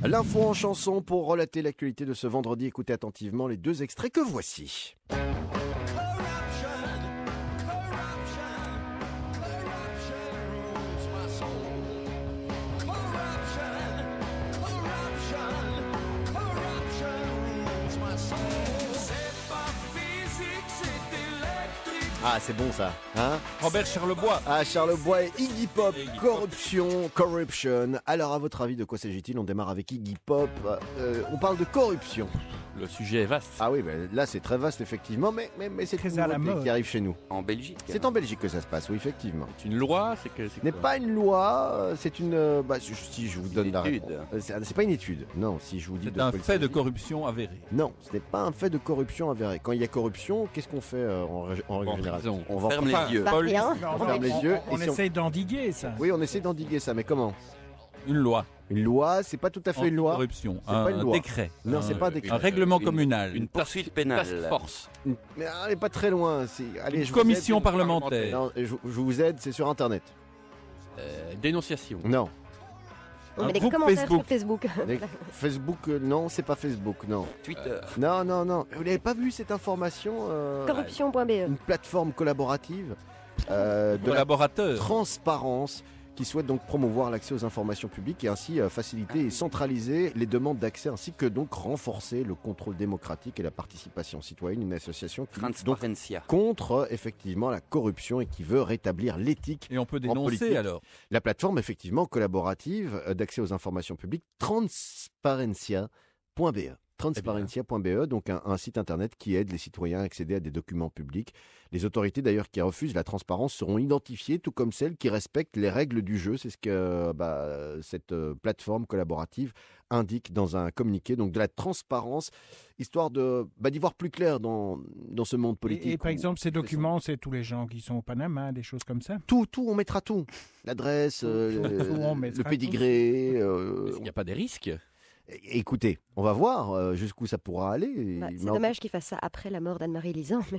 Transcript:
L'info en chanson pour relater l'actualité de ce vendredi. Écoutez attentivement les deux extraits que voici. Ah, c'est bon ça, hein? Robert Charlebois. Ah, Charlebois et Iggy Pop, Corruption. Alors, à votre avis, de quoi s'agit-il? On démarre avec Iggy Pop. On parle de corruption. Le sujet est vaste. Ah oui, là c'est très vaste effectivement, mais c'est Très une à la nouveauté mode. qui arrive chez nous. En Belgique. C'est en Belgique que ça se passe, oui, effectivement. C'est une loi, c'est Ce n'est pas une loi, c'est une... si je vous donne la étude. réponse. C'est pas une étude, non, si je vous dis... C'est de un quoi il fait de s'agit. corruption avéré. Non, ce n'est pas un fait de corruption avéré. Quand il y a corruption, qu'est-ce qu'on fait en règle En générale? prison. On va Ferme les yeux. Paul, Rien. on ferme les yeux. On et si essaye d'endiguer ça. Oui, on essaie d'endiguer ça, mais comment? une loi. Une loi, c'est pas tout à fait une loi. Corruption. C'est pas une Un loi. décret. Non, c'est pas un décret. Un règlement communal. Une poursuite pénale. task force. Mais allez pas très loin. Allez, Une je vous commission aide. parlementaire. Non, je vous aide, c'est sur Internet. Dénonciation. Non. On Un met des groupe commentaires Facebook. sur Facebook. Facebook, non, c'est pas Facebook, non. Twitter. Non. Vous n'avez pas vu cette information Corruption.be. Une plateforme collaborative de la Collaborateur. transparence qui souhaite donc promouvoir l'accès aux informations publiques et ainsi faciliter et centraliser les demandes d'accès ainsi que donc renforcer le contrôle démocratique et la participation citoyenne. Une association qui lutte donc Transparencia. contre effectivement la corruption et qui veut rétablir l'éthique. Et on peut politique. dénoncer alors. La plateforme effectivement collaborative d'accès aux informations publiques transparencia.be. Transparencia.be, donc un site internet qui aide les citoyens à accéder à des documents publics. Les autorités d'ailleurs qui refusent la transparence seront identifiées, tout comme celles qui respectent les règles du jeu. C'est ce que cette plateforme collaborative indique dans un communiqué. Donc de la transparence, histoire d'y voir plus clair dans ce monde politique. Et par où- exemple, ces documents, c'est tous les gens qui sont au Panama, des choses comme ça. Tout, on mettra tout. L'adresse, Tout, on mettra le pédigré. Il n'y a pas des risques. Écoutez, on va voir jusqu'où ça pourra aller. Bah, c'est Mais en- dommage qu'il fasse ça après la mort d'Anne-Marie Lisan. Mais...